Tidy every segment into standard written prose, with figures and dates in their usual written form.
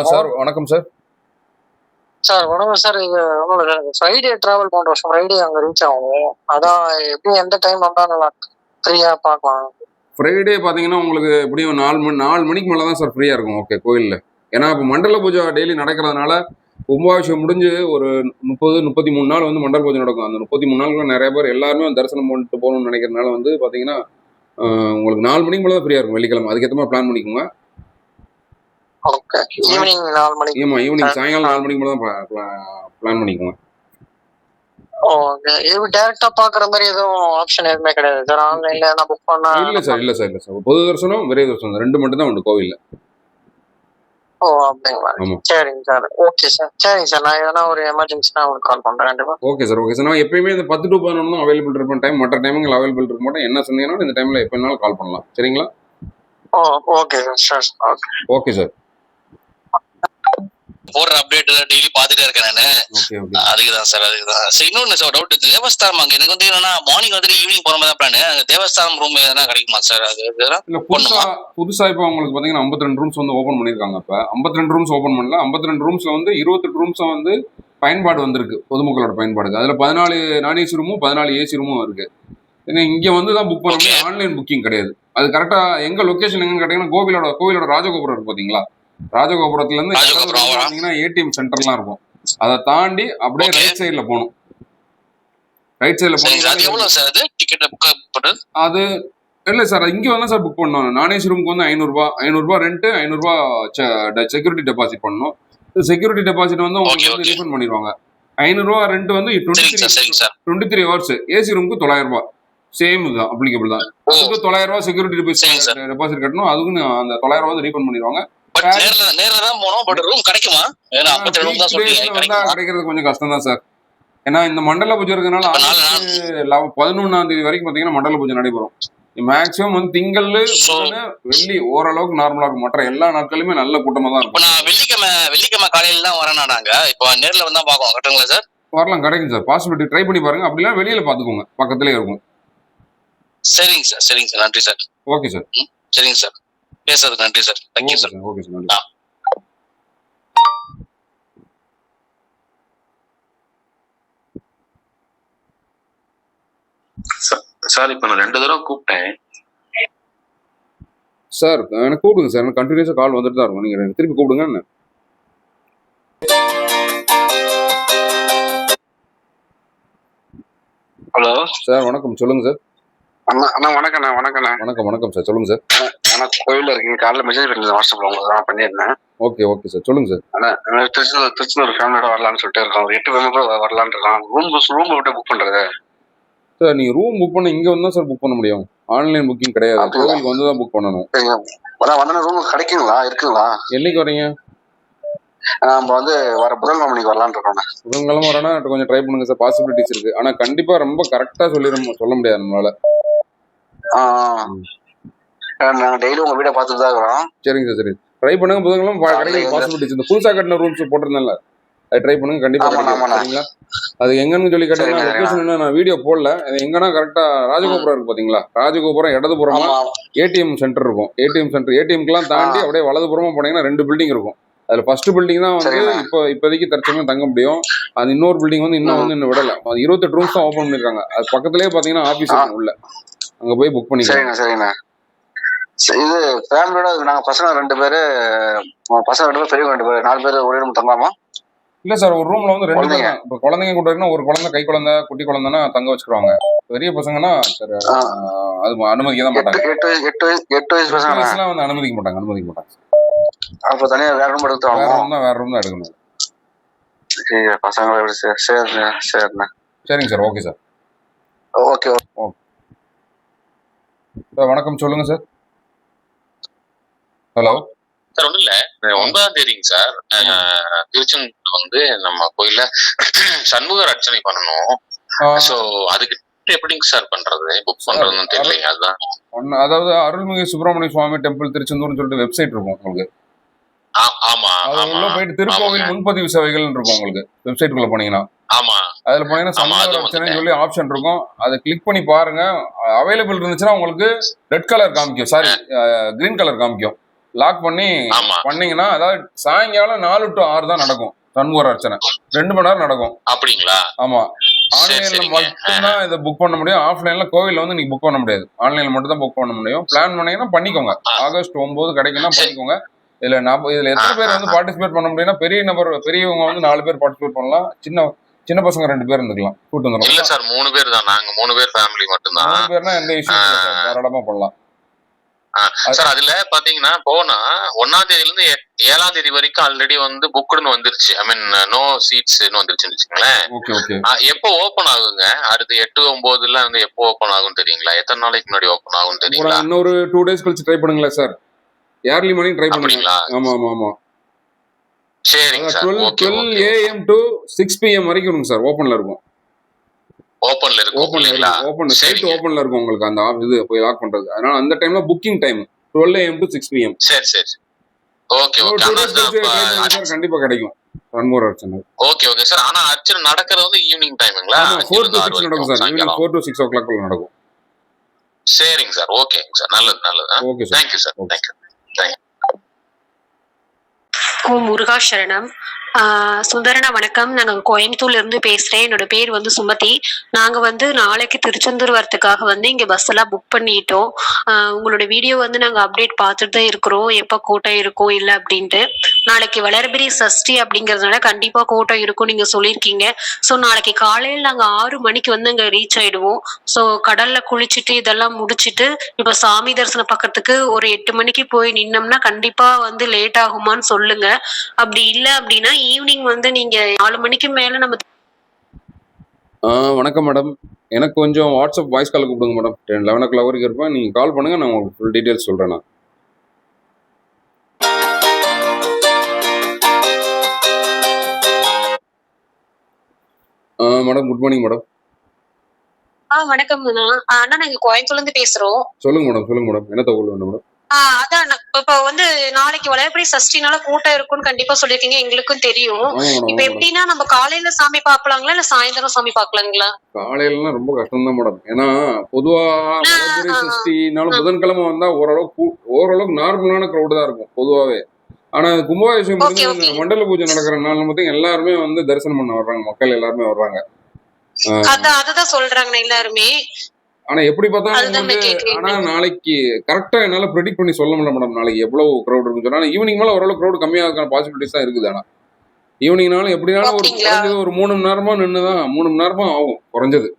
Sir வணக்கம் sir. Sir வணக்கம் sir. இது ஒன்றும் ஃப்ரைடே ட்ராவல் பண்ணுற வருஷம் ஃப்ரைடே அங்கே ரீச் ஆகும். அதான் எப்படி எந்த டைம் வந்தால் நல்லா ஃப்ரீயாக பார்க்கலாம். ஃப்ரைடே பார்த்தீங்கன்னா உங்களுக்கு எப்படியும் 4 மணிக்கு மேலே தான் சார் ஃப்ரீயாக இருக்கும். ஓகே கோயிலில். ஏன்னா இப்போ மண்டல பூஜை டெய்லி நடக்கிறதுனால கும்பாபிஷேகம் முடிஞ்சு ஒரு 33 நாள் வந்து மண்டல பூஜை நடக்கும். அந்த 33 நாளுக்கு நிறைய பேர் எல்லாருமே தரிசனம் பண்ணிட்டு போகணும்னு நினைக்கிறதுனால வந்து பார்த்தீங்கன்னா உங்களுக்கு 4 மணிக்கு மேலே தான் ஃப்ரீயாக இருக்கும் வெள்ளிக்கிழமை. அதுக்கேற்ற மாதிரி பிளான் பண்ணிக்கோங்க. ஓகே, ஈவினிங் 4 மணிக்கு. ஆமாம், ஈவினிங் சாயங்காலம் 4 மணிக்கு மேலே தான் பிளான் பண்ணிக்கோங்க. ஓகே, இது டைரக்டா பாக்குற மாதிரி எதுவும் ஆப்ஷன் எதுவுமே கிடையாது சார்? ஆன்லைன்ல நான் புக் பண்ணா? இல்லை சார். பொது தரிசனம் விரைவு தரிசனம் 2 மட்டும் தான் உண்டு கோவிலில். ஓ அப்படிங்களா? சரிங்க சார். Okay sir. சரிங்க சார், நான் எதனா ஒரு எமர்ஜென்சினா உங்களுக்கு கால் பண்றேன் கண்டிப்பா. Okay sir. நான் எப்பயுமே இந்த 10 to 11 தான் அவைலபிள் இருப்பேன் டைம். மற்ற டைமுங்கள் அவைலபிள் இருக்க மாட்டேன். என்ன சொன்னீங்கன்னா இந்த டைம்ல எப்போ வேணாலும் கால் பண்ணலாம். சரிங்களா? Okay sir. Okay sir. போடுற அப்டேட் டெய்லி பாத்துட்டே இருக்கேன் நானு. அதுக்குதான் சார். சரி, இன்னொன்னு சார் டவுட். தேவஸ்தானம் அங்க எனக்கு வந்து என்னன்னா மார்னிங் வந்துட்டு ஈவினிங் போற மாதிரி தான் பிளான். தேவஸ்தானம் ரூம் எதனா கிடைக்குமா சார்? அது புதுசா இப்போ உங்களுக்கு பாத்தீங்கன்னா 52 ரூம்ஸ் வந்து ஓபன் பண்ணிருக்காங்க. இப்ப 52 ரூம்ஸ் ஓபன் பண்ணல. 52 ரூம்ஸ்ல வந்து 28 ரூம்ஸ் வந்து பயன்பாடு வந்திருக்கு, பொதுமக்களோட பயன்பாடுக்கு. அதுல 14 நான்-ஏசி ரூமும் 14 ஏசி ரூமும் இருக்கு. இங்க வந்து தான் புக் பண்ண முடியும். ஆன்லைன் புக்கிங் கிடையாது. அது கரெக்டா எங்க லொகேஷன் எங்கன்னு கேட்டீங்கன்னா கோவிலோட ராஜகோபுரம் இருக்கு பாத்தீங்களா? ராஜகோபுரத்துல இருந்து ஏடிஎம் சென்டர்லாம் இருக்கும். அதை தாண்டி அப்படியே ரைட் சைட்ல போகணும். ரைட் சைட்ல அது இல்ல சார், இங்க வந்து சார் புக் பண்ணணும். நான்-ஏசி ரூமுக்கு வந்து 500 ரூபாய் ரெண்ட், 500 ரூபாய் செக்யூரிட்டி டெபாசிட் பண்ணணும். செக்யூரிட்டி டெபாசிட் வந்து உங்களுக்கு ரீஃபண்ட் பண்ணிடுவாங்க. 500 ரூபாய் ரெண்ட் வந்து 23 ஹவர்ஸ். ஏசி ரூமுக்கு 900 ரூபாய். சேம் தான், அப்ளிகபிள் தான். அதுக்கு 900 ரூபாய் செக்யூரிட்டி டெபாசிட் கட்டணும். அதுக்குன்னு அந்த 900 ரூபாய் வந்து ரீஃபண்ட் பண்ணிடுவாங்க. கிடைக்கிறது கொஞ்சம் கஷ்டம் தான் சார். ஏன்னா இந்த மண்டல பூஜை இருக்கிறதுனால 11ஆம் தேதி வரைக்கும் பாத்தீங்கன்னா மண்டல பூஜை நடைபெறும். மேக்சிமம் வந்து திங்கள் வெள்ளி ஓரளவுக்கு நார்மலா இருக்கும். மற்ற எல்லா நாட்களுமே நல்ல கூட்டமா தான் இருக்கும். வெள்ளிக்கிழமை காலையில தான் வரேன் நாங்க. இப்போ நேர்ல வந்தா பாக்கலாம். கரெக்ட்டுங்களா சார்? வரலாம், கிடைக்கும் சார். பாசிபிலிட்டி ட்ரை பண்ணி பாருங்க. அப்படிலாம் வெளியில பாத்துக்கோங்க, பக்கத்திலே இருக்கும். சரிங்க சார். நன்றி சார். Okay sir. சரிங்க சார், பேசுறது நன்றி sir. Thank you sir. Okay sir, நன்றி. சார் இப்ப நான் 2 தடவை கூப்பிட்டேன் சார். எனக்கு கூப்பிடுங்க சார். எனக்கு கண்டினியூஸா கால் வந்துட்டு தான் இருக்கும். நீங்க திருப்பி கூப்பிடுங்க. என்ன ஹலோ சார், வணக்கம். சொல்லுங்க சார். அண்ணா வணக்கம் சார். சொல்லுங்க சார். நான் கோயில்ல இருக்கீங்க. காலைல மெசேஜ் பண்ணிருந்தேன் வாட்ஸ்அப்ல, உங்களுக்கு நான் பண்ணியிருந்தேன். Okay sir. சொல்லுங்க சார். ஆனா திருச்செந்தூர் ஃபேமிலியோட வரலான்னு சொல்லிட்டு இருக்கோம். ஒரு 8 பேர் கூட வரலான்னு இருக்கான். ரூம் விட்டு புக் பண்றது சார்? நீங்க ரூம் புக் பண்ண இங்க வந்து சார் புக் பண்ண முடியும். ஆன்லைன் புக்கிங் கிடையாது. கோவிலுக்கு வந்து தான் புக் பண்ணணும். வந்தா ரூம் கிடைக்குங்களா? இருக்குங்களா? என்னைக்கு வரீங்க? நம்ம வந்து வர புதன்கிழமைக்கு வரலான்னு இருக்கோம். புதன்கிழமை வரனா கொஞ்சம் ட்ரை பண்ணுங்க சார். பாசிபிலிட்டிஸ் இருக்கு. ஆனா கண்டிப்பா ரொம்ப கரெக்டா சொல்ல முடியாது நம்மளால. நாங்க டெய்லி உங்க வீட பாத்துட்டு தான் இருக்கோம். சரிங்க சார். சரி, ட்ரை பண்ணுங்க. புதன்கிழமை கிடைக்கும் பாசிபிலிட்டிஸ். இந்த புதுசா கட்டின ரூம்ஸ் போட்டிருந்தேன்ல, அதை ட்ரை பண்ணுங்க. கண்டிப்பா சரிங்களா? அது எங்கன்னு சொல்லி கேட்டீங்கன்னா லொகேஷன் நான் வீடியோ போடல. எங்கன்னா கரெக்டா ராஜகோபுரம் இருக்கு பாத்தீங்களா? ராஜகோபுரம் இடதுபுறமா ஏடிஎம் சென்டர் இருக்கும். ஏடிஎம்க்குலாம் தாண்டி அப்படியே வலதுபுறமா போனீங்கன்னா 2 பில்டிங் இருக்கும். அதுல ஃபர்ஸ்ட் பில்டிங் தான் வந்து இப்போதைக்கு தற்சமயம் தங்க முடியும். அது இன்னொரு பில்டிங் வந்து இன்னும் விடல. அது 28 ரூம்ஸ் தான் ஓபன் பண்ணிருக்காங்க. அது பக்கத்துலயே பாத்தீங்கன்னா ஆபீஸ் உள்ள, அங்க போய் புக் பண்ணிக்கலாம். சரிண்ணா. இது ஃபேமிலியோட நாங்க பசங்க 2 பேரு, பெரியவங்க 2 பேரு, 4 பேர் ஒரே ரூம் தங்கலாமா? இல்ல சார், ஒரு ரூம்ல வந்து 2 பேர். இப்ப குழந்தைங்க கூட இருக்குன்னா ஒரு குழந்தை, கை குழந்தை, குட்டி குழந்தைன்னா தங்க வச்சுக்குவாங்க. பெரிய பசங்கன்னா அது அனுமதிக்க தான் மாட்டாங்க. 8 வயசு பசங்க வந்து அனுமதிக்க மாட்டாங்க. அப்ப தனியா வேற ரூம் எடுத்துவாங்க. வேற ரூம் தான் எடுக்கணும். பசங்க சரிண்ணா. சரிங்க sir. Okay sir. Okay sir. வணக்கம். சொல்லுங்க சார். Hello sir. ஒன்றும் இல்லை, 9ஆம் தேதிங்க சார் திருச்செந்தூர் வந்து நம்ம கோயில்ல சண்முக அர்ச்சனை பண்ணணும். சோ அதுக்கு எப்படிங்க சார் பண்றது? புக் பண்றதுன்னு தெரியலைங்க. அதுதான், அதாவது அருள்மிகு சுப்பிரமணிய சுவாமி டெம்பிள் திருச்செந்தூர்னு சொல்லிட்டு வெப்சைட் இருக்கும் உங்களுக்கு. போயிட்டு திருக்கோவில் முன்பதிவு சேவைகள் இருக்கும் உங்களுக்கு. வெப்சைட் குள்ள போனீங்கன்னா அதுல போனீங்கன்னா சண்முக அர்ச்சனை சொல்லி ஆப்ஷன் இருக்கும். அதை கிளிக் பண்ணி பாருங்க. அவைலபிள் இருந்துச்சுன்னா உங்களுக்கு ரெட் கலர் காமிக்கும், சாரி கிரீன் கலர் காமிக்கும். லாக் பண்ணி ஆமா பண்ணீங்கன்னா அதாவது சாயங்காலம் 4 to 6 தான் நடக்கும் சண்முகர் அர்ச்சனை. 2 மணி நேரம் நடக்கும். அப்படிங்களா? ஆமா. சரி ஆன்லைன்ல சரிங்க. மட்டும்தான் இதை புக் பண்ண முடியும். ஆஃப்லைன்ல கோவில்ல வந்து நீங்க புக் பண்ண முடியாது. ஆன்லைன்ல மட்டும் தான் புக் பண்ண முடியும். பிளான் பண்ணீங்கன்னா பண்ணிக்கோங்க. ஆகஸ்ட் 9 கிடைக்குன்னா பண்ணிக்கோங்க. இதுல எத்தனை பேர் வந்து பார்ட்டிசிபேட் பண்ண முடியும்னா பெரியவங்க வந்து 4 பேர் பார்ட்டிசிபேட் பண்ணலாம். சின்ன பசங்க 2 பேர் இருந்துக்கலாம். கூட்டு இல்ல வந்துடலாம். சார் 3 பேர் தான். நாங்க 3 பேர் ஃபேமிலி மட்டும்தான். 3 பேர்னா எந்த இஷ்யூ இல்லை சார். தாராளமா பண்ணலாம். சார் அதுல பாத்தீங்கன்னா போனா 1ஆம் தேதியில இருந்து 7ஆம் தேதி வரைக்கும் ஆல்ரெடி வந்து புக்குன்னு வந்துருச்சு. ஐ மீன் நோ சீட்ஸ்னு வந்துருச்சுன்னு வச்சுக்கோங்களேன். Okay okay. எப்போ ஓபன் ஆகுங்க? அடுத்து 8, 9 வந்து எப்போ ஓபன் ஆகும் தெரியுங்களா? எத்தனை நாளைக்கு முன்னாடி ஓபன் ஆகும் தெரியுங்களா? இன்னொரு 2 days கழிச்சு ட்ரை பண்ணுங்களேன் சார். ஏர்லி மார்னிங் ட்ரை பண்ணுங்க. அப்படிங்களா? ஆமா ஆமா ஆமா. சரிங்க சார். 12 AM to 6 PM வரைக்கும் இருக்கும் சார். ஓபன்ல இருக்கும். ஓபன்ல இருக்கும் இல்லைங்களா? ஓபன் சைட் ஓபன்ல இருக்கும் உங்களுக்கு அந்த இது போய் லாக் பண்றது. அதனால அந்த டைம்ல booking time 12 AM to 6 PM. சரி சரி. Okay okay. கண்டிப்பா கிடைக்கும் சண்முகர் அர்ச்சனை. Okay okay sir. ஆனா அர்ச்சனை நடக்கிறது வந்து ஈவினிங் டைமுங்களா? 4 to 6 நடக்கும் சார். ஈவினிங் 4 to 6 o'clock நடக்கும். சரிங்க சார். ஓகேங்க சார். நல்லது நல்லது. Okay sir. Thank you sir. Thank you. ஓம் முருகா சரணம். சுந்தரனா வணக்கம். நாங்க கோயம்புத்தூர்ல இருந்து பேசுறேன். என்னோட பேர் வந்து சுமதி. நாங்க வந்து நாளைக்கு திருச்செந்தூர் வரத்துக்காக வந்து இங்க பஸ் எல்லாம் புக் பண்ணிட்டோம். உங்களோட வீடியோ வந்து நாங்க அப்டேட் பார்த்துட்டு தான் இருக்கிறோம், எப்ப கூட்டம் இருக்கும் இல்ல அப்படின்ட்டு. நாளைக்கு வளர்பிறை சஷ்டி அப்படிங்கறதுனால கண்டிப்பா கூட்டம் இருக்கும் நீங்க சொல்லியிருக்கீங்க. ஸோ நாளைக்கு காலையில் நாங்க 6 மணிக்கு வந்து அங்க ரீச் ஆயிடுவோம். ஸோ கடல்ல குளிச்சுட்டு இதெல்லாம் முடிச்சுட்டு இப்ப சாமி தரிசனம் பக்கத்துக்கு ஒரு 8 மணிக்கு போய் நின்னோம்னா கண்டிப்பா வந்து லேட் ஆகுமான்னு சொல்லுங்க. அப்படி இல்ல அப்படின்னா ஈவினிங் வந்து நீங்க 4 மணிக்கு மேல நம்ம. வணக்கம் மேடம். எனக்கு கொஞ்சம் வாட்ஸ்அப் வாய்ஸ் கால் கூப்பிடுங்க மேடம். 11 o'clock வரைக்கும் இருப்பேன். நீங்க கால் பண்ணுங்க, நான் உங்களுக்கு ஃபுல் டீடைல்ஸ் சொல்றேன். Madam good morning madam. வணக்கம் அண்ணா. நாங்க கோயம்புத்தூர்ல இருந்து பேசுறோம். சொல்லுங்க மேடம். என்ன தகவல் வேணும் மேடம்? அதான் இப்ப வந்து நாளைக்கு வளர்பிறை சஷ்டினால கூட்டம் இருக்கும்னு கண்டிப்பா சொல்லிருக்கீங்க, எங்களுக்கும் தெரியும். இப்ப எப்படின்னா நம்ம காலையில சாமி பாக்கலாங்களா இல்ல சாயந்தரம் சாமி பாக்கலாங்களா? காலையில ரொம்ப கஷ்டம் தான் மேடம். ஏன்னா பொதுவா வளர்பிறை சஷ்டினாலும் புதன்கிழமை வந்தா ஓரளவுக்கு நார்மலான கிரௌட் தான் இருக்கும் பொதுவாவே. ஆனா கும்பாபிஷேகம் மண்டல பூஜை நடக்கிற நாள் மட்டும் எல்லாருமே வந்து தரிசனம் பண்ண வர்றாங்க. மக்கள் எல்லாருமே வர்றாங்க. அதுதான் சொல்றாங்க எல்லாருமே. ஆனா எப்படி பார்த்தாலும் ஆனா நாளைக்கு கரெக்டா என்னால ப்ரெடிக்ட் பண்ணி சொல்ல முடியல மேடம். நாளைக்கு எவ்வளவு கிரௌட் இருக்குன்னு சொன்னா ஈவினிங் மேல ஓரளவு கிரௌட் கம்மியாக பாசிபிலிட்டிஸ் தான் இருக்குது. ஆனா ஈவினிங்னாலும் எப்படினாலும் ஒரு குறைஞ்சது ஒரு 3 மணி நேரமா நின்னுதான் 3 மணி நேரமா ஆகும் குறைஞ்சது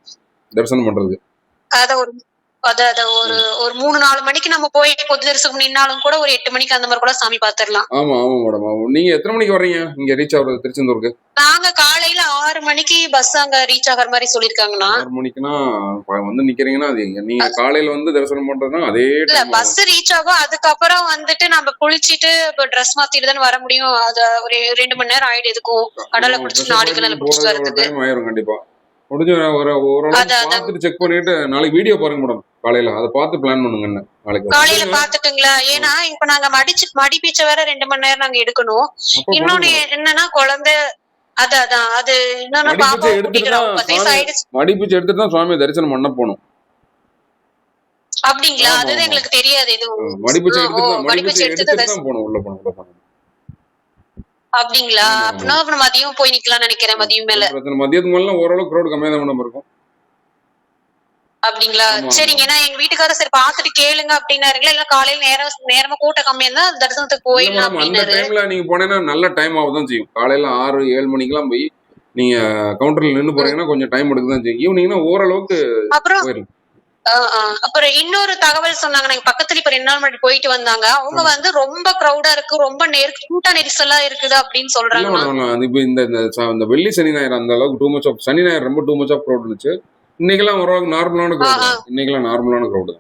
தரிசனம் பண்றது. ஒரு 3-4 மணிக்கு நம்ம போய் பொது தரிசனம் நின்னாலும் கூட ஒரு 8 மணிக்கு அந்த மாதிரி கூட சாமி பாத்துடலாம். ஆமா மேடம். நீங்க எத்தனை மணிக்கு வர்றீங்க இங்க ரீச் ஆகுறது திருச்செந்தூருக்கு? நாங்க காலையில 6 மணிக்கு பஸ் அங்க ரீச் ஆகிற மாதிரி சொல்லிருக்காங்கண்ணா. 6 மணிக்குன்னா வந்து நிக்கிறீங்கன்னா அது நீங்க காலையில வந்து தரிசனம் பண்றதுன்னா அதே பஸ் ரீச் ஆகும். அதுக்கப்புறம் வந்துட்டு நம்ம குளிச்சிட்டு ட்ரெஸ் மாத்திட்டு தான் வர முடியும். அது ஒரு 2 மணி நேரம் ஆயிடு. எதுக்கும் கடலை குடிச்சிட்டு நாளைக்கு நல்ல குடிச்சிட்டு வரதுக்கு ஆயிரும். கண்டிப்பா முடிஞ்ச பார்த்துட்டு செக் பண்ணிட்டு நாளைக்கு வீடியோ பாருங்க மேடம். காலையில அதை பார்த்து பிளான் பண்ணுங்க. நாளைக்கு காலையில பாத்துட்டுங்களா? ஏன்னா இப்ப நாங்க மடிப்பீச்ச வேற 2 மணி நேரம் நாங்க எடுக்கணும். இன்னொன்னு என்னன்னா குழந்தை அது என்னன்னா பாப்பா மடிப்பீச்சை எடுத்துட்டு தான் சுவாமி தரிசனம் பண்ண போகணும். அப்படிங்களா? அதுதான் எங்களுக்கு தெரியாது. எதுவும் மடிப்பீச்சை எடுத்துட்டு தான் போகணும். உள்ள போகணும். அப்படிங்களா? அப்படின்னா மதியம் போய் நிக்கலாம் நினைக்கிறேன். மதியம் மேல மதியத்துக்கு மேல ஓரளவு கிரௌட் கம்மியா தான் மேடம் இருக்கும். அப்படிங்களா? சரிங்க. ஏன்னா எங்க வீட்டுக்காரர் சரி பாத்துட்டு கேளுங்க அப்படின்னாருங்களா. இல்ல காலையில நேரமா கூட்டம் கம்மியா இருந்தா தரிசனத்துக்கு போயிடலாம் அப்படின்னாரு. அந்த டைம்ல நீங்க போனீங்கன்னா நல்ல டைம் ஆகுதான் செய்யும். காலையில 6-7 மணிக்கெல்லாம் போய் நீங்க கவுண்டர்ல நின்று போறீங்கன்னா கொஞ்சம் டைம் எடுக்குதான் செய்யும். ஈவினிங்னா ஓரளவுக்கு அப்புறம் இன்னொரு தகவல் சொன்னாங்க. நாங்க பக்கத்துல இப்ப 2 நாள் முன்னாடி போயிட்டு வந்தாங்க. அவங்க வந்து ரொம்ப கிரௌடா இருக்கு, ரொம்ப கூட்ட நெரிசலா இருக்குது அப்படின்னு சொல்றாங்க. இப்ப இந்த வெள்ளி சனி ஞாயிறு அந்த அளவுக்கு டூ மச் ஆஃப் சனி ஞாயிறு ரொம்ப டூ மச் ஆஃப் கிரௌட் இருந்துச்சு. இன்னைக்கெல்லாம் ஓரளவுக்கு நார்மலான கிரௌட். இன்னைக்கெல்லாம் நார்மலான கிரௌட்.